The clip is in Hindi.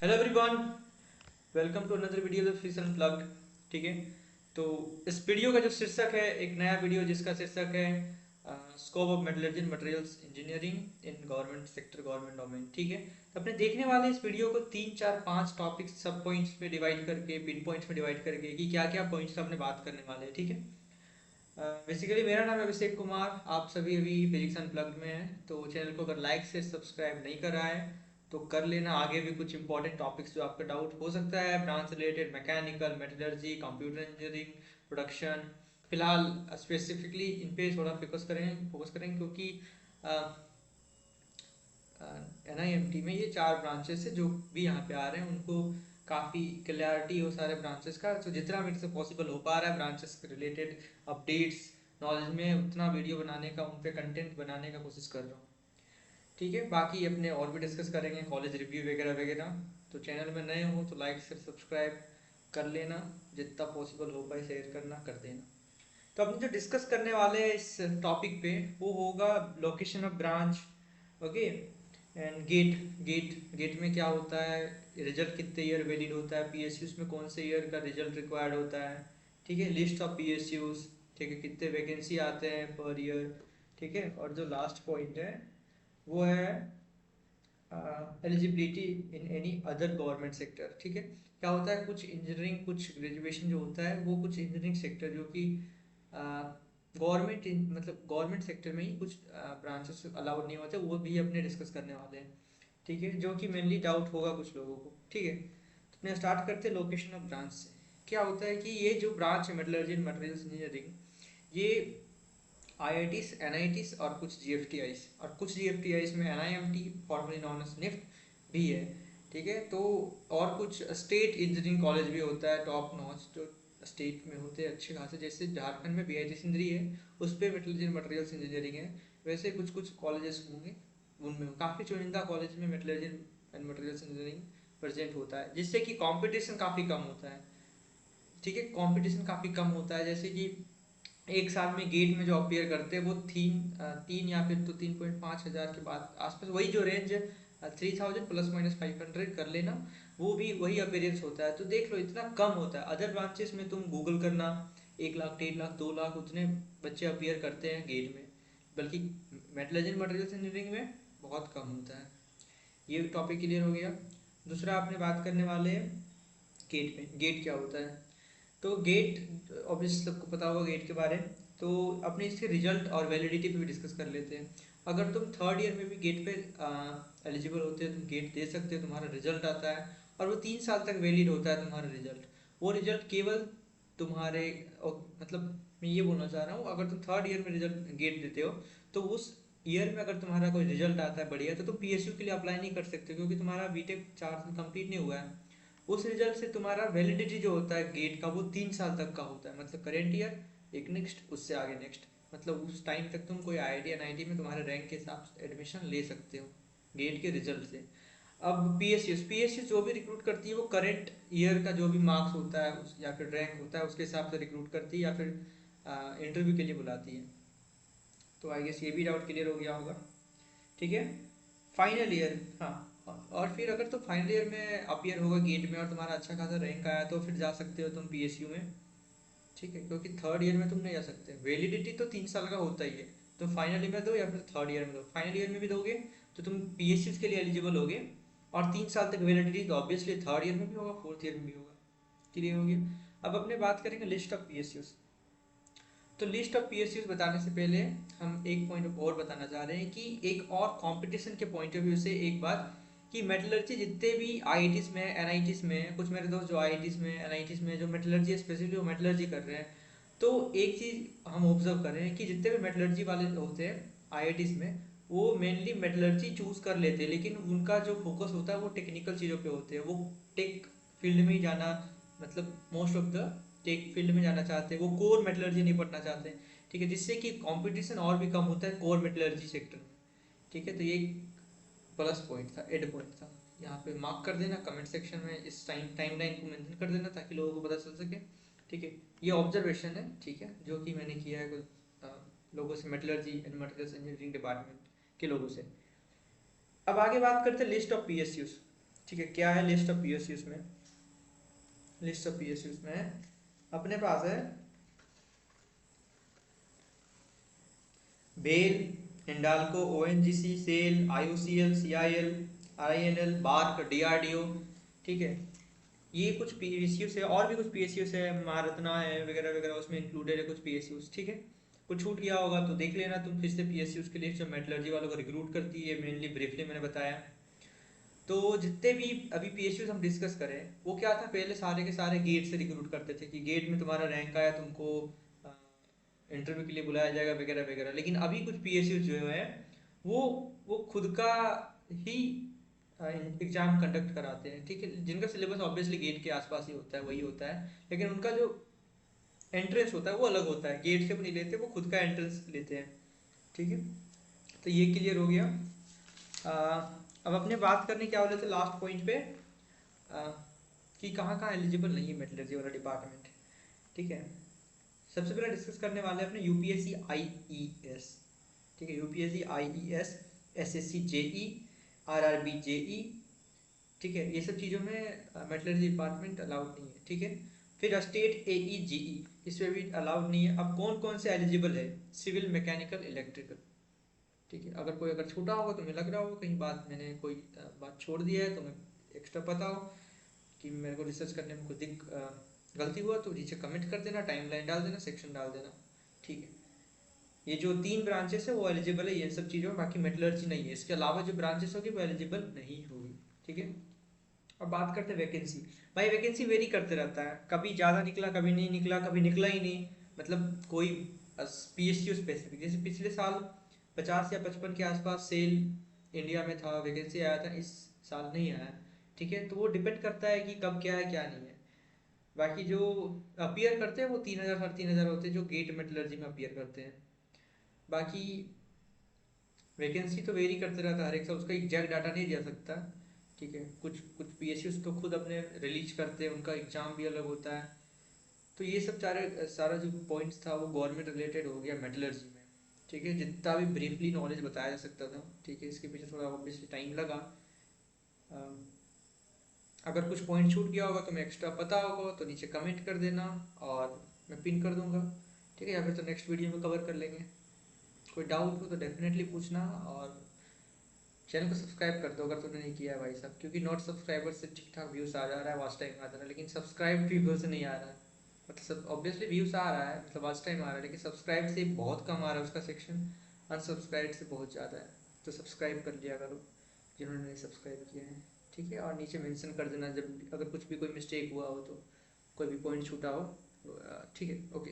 Hello everyone, welcome to another video of Fish Unplugged. ठीक है, तो इस वीडियो का जो शीर्षक है, एक नया वीडियो जिसका शीर्षक है scope of metallurgy materials engineering in government sector government domain. ठीक है, तो अपने देखने वाले इस वीडियो को 3 4 5 टॉपिक्स सब पॉइंट्स पे डिवाइड करके, पिन पॉइंट्स में डिवाइड करके कि क्या क्या पॉइंट्स अपने बात करने वाले हैं। ठीक है, बेसिकली मेरा नाम है अभिषेक कुमार। आप सभी अभी फिजिक्स अनप्लग्ड में हैं, तो चैनल को अगर लाइक से सब्सक्राइब नहीं करा है तो कर लेना। आगे भी कुछ इंपॉर्टेंट टॉपिक्स जो आपका डाउट हो सकता है branch related, mechanical, metallurgy, computer engineering, production, फिलहाल स्पेसिफिकली इन पे थोड़ा फोकस करेंगे क्योंकि NIMT में ये 4 ब्रांचेस है जो भी यहाँ पे आ रहे हैं, उनको काफ़ी क्लैरिटी हो सारे ब्रांचेस का। तो जितना मेरे से पॉसिबल हो पा रहा है ब्रांचेस के रिलेटेड अपडेट्स नॉलेज में, उतना वीडियो बनाने का, उन पे कंटेंट बनाने का कोशिश कर रहा हूँ। ठीक है, बाकी अपने और भी डिस्कस करेंगे कॉलेज रिव्यू वगैरह वगैरह। तो चैनल में नए हो तो लाइक शेयर सब्सक्राइब कर लेना, जितना पॉसिबल हो पाए शेयर करना कर देना। तो अपने जो डिस्कस करने वाले हैं इस टॉपिक पे, वो होगा location of branch. Okay, and GATE में क्या होता है, रिजल्ट कितने ईयर वैलिड होता है, PSUs में कौन से ईयर का रिजल्ट रिक्वायर्ड होता है। ठीक है, लिस्ट ऑफ PSUs। ठीक है, कितने वैकेंसी आते हैं पर ईयर। ठीक है, और जो लास्ट पॉइंट है वो है eligibility in any other government sector. ठीक है, क्या होता है, कुछ इंजीनियरिंग, कुछ ग्रेजुएशन जो होता है वो कुछ इंजीनियरिंग सेक्टर जो कि गवर्नमेंट मतलब गवर्नमेंट सेक्टर में ही कुछ ब्रांचेस अलाउड नहीं होते, वो भी अपने डिस्कस करने वाले हैं। ठीक है, जो कि मेनली डाउट होगा कुछ लोगों को। ठीक है, तो अपने स्टार्ट करते हैं लोकेशन ऑफ ब्रांच से। क्या होता है कि ये जो ब्रांच है मेटलर्जी एंड मटेरियल्स इंजीनियरिंग, ये IITs, NITs और कुछ GFTIs, और कुछ GFTIs में NIMT formerly known as NIFT भी है। ठीक है, तो और कुछ स्टेट इंजीनियरिंग कॉलेज भी होता है टॉप नॉच, जो स्टेट में होते हैं अच्छे खासे, जैसे झारखंड में BIT सिंदरी है, उस पर मेटलर्जी मटेरियल्स इंजीनियरिंग है। वैसे कुछ कुछ कॉलेजेस होंगे, उनमें काफ़ी चुनिंदा कॉलेज में metallurgy and materials engineering present होता है, जिससे कि कंपटीशन काफ़ी कम होता है। ठीक है, कंपटीशन काफ़ी कम होता है, जैसे कि एक साल में गेट में जो अपीयर करते हैं वो तीन या फिर तो 3.5 हज़ार के बाद आसपास, वही जो रेंज 3000 ±500 कर लेना, वो भी वही अपीयरेंस होता है। तो देख लो इतना कम होता है। अदर ब्रांचेस में तुम गूगल करना, 1 लाख 1.5 लाख 2 लाख उतने बच्चे अपीयर करते हैं गेट में, बल्कि मेटलर्जी मटेरियल्स इंजीनियरिंग में बहुत कम होता है। ये टॉपिक क्लियर हो गया। दूसरा आपने बात करने वाले हैं गेट में। गेट क्या होता है, तो गेट ऑब्वियसली सबको पता होगा गेट के बारे में। तो अपने इसके रिजल्ट और वैलिडिटी पे भी डिस्कस कर लेते हैं। अगर तुम थर्ड ईयर में भी गेट पे एलिजिबल होते हो, तुम गेट दे सकते हो, तुम्हारा रिजल्ट आता है और वो 3 साल तक वैलिड होता है तुम्हारा रिजल्ट। वो रिजल्ट केवल तुम्हारे मतलब मैं ये बोलना चाह रहा हूँ, अगर तुम थर्ड ईयर में रिजल्ट गेट देते हो तो उस ईयर में अगर तुम्हारा कोई रिजल्ट आता है बढ़िया, तो तुम PSU के लिए अप्लाई नहीं कर सकते क्योंकि तुम्हारा बीटेक 4 साल कंप्लीट नहीं हुआ है। उस रिजल्ट से तुम्हारा वैलिडिटी जो होता है गेट का, वो 3 साल तक का होता है, मतलब करेंट ईयर एक नेक्स्ट, उससे आगे नेक्स्ट, मतलब उस टाइम तक तुम कोई IIT NIT में तुम्हारे रैंक के हिसाब से एडमिशन ले सकते हो गेट के रिजल्ट से। अब PSU जो भी रिक्रूट करती है वो करेंट ईयर का जो भी मार्क्स होता है या फिर रैंक होता है उसके हिसाब से रिक्रूट करती है या फिर इंटरव्यू के लिए बुलाती है। तो आई गेस ये भी डाउट क्लियर हो गया होगा। ठीक है, फाइनल ईयर, हाँ, और फिर अगर तुम फाइनल ईयर में अपीयर होगा गेट में और तुम्हारा अच्छा खासा रैंक आया तो फिर जा सकते हो तुम PSU में। ठीक है, क्योंकि थर्ड ईयर में तुम नहीं जा सकते, वैलिडिटी तो 3 साल का होता ही है। तुम फाइनल ईयर में दो या फिर थर्ड ईयर में दो, फाइनल ईयर में भी दोगे तो तुम PSU के लिए एलिजिबल होगे, और 3 साल तक वैलिडिटी तो ऑब्वियसली थर्ड ईयर में भी होगा, फोर्थ ईयर में भी होगा। क्लियर हो गया। अब अपने बात करेंगे लिस्ट ऑफ PSU। तो लिस्ट ऑफ PSUs बताने से पहले हम एक पॉइंट और बताना चाह रहे हैं कि एक और कंपटीशन के पॉइंट ऑफ व्यू से एक बात, कि मेटलर्जी जितने भी IITs में, NITs में, कुछ मेरे दोस्त जो IITs में, NITs में जो मेटलर्जी स्पेसिफिकली वो मेटलर्जी कर रहे हैं, तो एक चीज़ हम ऑब्जर्व कर रहे हैं कि जितने भी मेटलर्जी वाले होते हैं IITs में, वो मेनली मेटलर्जी चूज कर लेते हैं, लेकिन उनका जो फोकस होता है वो टेक्निकल चीज़ों पे होते हैं, वो टेक फील्ड में ही जाना, मतलब most of the tech field में जाना चाहते हैं, वो कोर मेटलर्जी नहीं पढ़ना चाहते। ठीक है, जिससे कि कंपटीशन और भी कम होता है कोर मेटलर्जी सेक्टर में। ठीक है, तो ये प्लस पॉइंट था, एड पॉइंट था। यहाँ पे मार्क कर देना कमेंट सेक्शन में, इस टाइमलाइन को मेंशन कर देना ताकि लोगों को पता चल सके। ठीक है, ये ऑब्जर्वेशन है, ठीक है, जो कि मैंने किया है कुछ लोगों से, metallurgy and materials engineering department के लोगों से। अब आगे बात करते हैं लिस्ट ऑफ PSUs। ठीक है, क्या है लिस्ट ऑफ पीएसयूज में? लिस्ट ऑफ पीएसयूज में अपने पास है BEL, Hindalco, ONGC, SAIL, IOCL, CIL, INL, BARC, DRDO. ठीक है, ये कुछ पीएसयूज है, और भी कुछ पीएसयूज है, महारत्ना है वगैरह वगैरह, उसमें इंक्लूडेड है कुछ पीएसयूज। ठीक है, कुछ छूट गया होगा तो देख लेना तुम फिर से। पीएसयूज के लिए जो मेटलर्जी वालों को रिक्रूट करती है मेनली, ब्रीफली मैंने बताया। तो जितने भी अभी पीएसयूज हम डिस्कस करें, वो क्या था, पहले सारे के सारे गेट से रिक्रूट करते थे कि गेट में तुम्हारा रैंक आया, तुमको इंटरव्यू के लिए बुलाया जाएगा वगैरह वगैरह। लेकिन अभी कुछ पीएसयूज जो है वो वो खुद का ही एग्जाम कंडक्ट कराते हैं। ठीक है, जिनका सिलेबस ऑब्वियसली गेट के आसपास ही होता है, वही होता है, लेकिन उनका जो एंट्रेंस होता है वो अलग होता है, गेट से वो नहीं लेते, वो खुद का एंट्रेंस लेते हैं। ठीक है, तो ये क्लियर हो गया। अब अपने बात करने क्या वाले थे लास्ट पॉइंट पे, आ, कि कहाँ कहाँ एलिजिबल नहीं है मेटलर्जी वाला डिपार्टमेंट। ठीक है, सबसे पहले डिस्कस करने वाले हैं अपने यूपीएससी आईईएस। ठीक है, UPSC IES, SSC JE, RRB JE. ठीक है, ये सब चीज़ों में मेटलर्जी डिपार्टमेंट अलाउड नहीं है। ठीक है, फिर स्टेट एई जीई, इसमें भी अलाउड नहीं है। अब कौन कौन से एलिजिबल है? Civil, mechanical, electrical. ठीक है, अगर कोई अगर छूटा होगा तो मुझे लग रहा होगा कहीं बात मैंने कोई बात छोड़ दिया है तो मैं एक्स्ट्रा पता हो कि मेरे को रिसर्च करने में कुछ गलती हुआ तो नीचे कमेंट कर देना, टाइमलाइन डाल देना, सेक्शन डाल देना। ठीक है, ये जो 3 ब्रांचेस है वो एलिजिबल है ये सब चीज़ों में, बाकी मेटलर्जी नहीं है। इसके अलावा जो ब्रांचेस होगी वो एलिजिबल नहीं होगी। ठीक है, अब बात करते हैं वैकेंसी। भाई वैकेंसी वेरी करते रहता है, कभी ज़्यादा निकला, कभी नहीं निकला, कभी निकला ही नहीं। मतलब कोई पीएसयू स्पेसिफिक, जैसे पिछले साल 50 या 55 के आसपास सेल इंडिया में था, वैकेंसी आया था, इस साल नहीं आया। ठीक है, तो वो डिपेंड करता है कि कब क्या है क्या नहीं है। बाकी जो अपीयर करते हैं वो 3000 3,500 होते हैं जो गेट मेटलर्जी में अपीयर करते हैं। बाकी वैकेंसी तो वेरी करते रहता है हर एक साल, उसका एग्जैक्ट डाटा नहीं दिया सकता। ठीक है, कुछ कुछ पीएसयूज तो खुद अपने रिलीज करते हैं, उनका एग्जाम भी अलग होता है। तो ये सब सारा जो पॉइंट्स था वो गवर्नमेंट रिलेटेड हो गया मेटलर्जी में। ठीक है, जितना भी ब्रीफली नॉलेज बताया जा सकता था। ठीक है, इसके पीछे थोड़ा ऑब्वियसली टाइम लगा। अगर कुछ पॉइंट छूट गया होगा तो मैं एक्स्ट्रा पता होगा तो नीचे कमेंट कर देना और मैं पिन कर दूंगा। ठीक है, या फिर तो नेक्स्ट वीडियो में कवर कर लेंगे। कोई डाउट हो तो डेफिनेटली पूछना, और चैनल को सब्सक्राइब कर दो अगर तुमने नहीं किया है भाई साहब, क्योंकि नॉट सब्सक्राइबर से ठीक ठाक व्यूज़ आ जा रहा है, वॉच टाइम आ जा रहा है, लेकिन सब्सक्राइब पीपल से नहीं आ रहा है। मतलब ऑब्वियसली व्यूज़ आ रहा है, मतलब वॉच टाइम आ रहा है, लेकिन सब्सक्राइब से बहुत कम आ रहा है उसका सेक्शन, अनसब्सक्राइब से बहुत ज़्यादा है। तो सब्सक्राइब कर लिया करो जिन्होंने नहीं सब्सक्राइब किया है। ठीक है, और नीचे मेंशन कर देना जब अगर कुछ भी कोई मिस्टेक हुआ हो तो, कोई भी पॉइंट छूटा हो। ठीक है, ओके।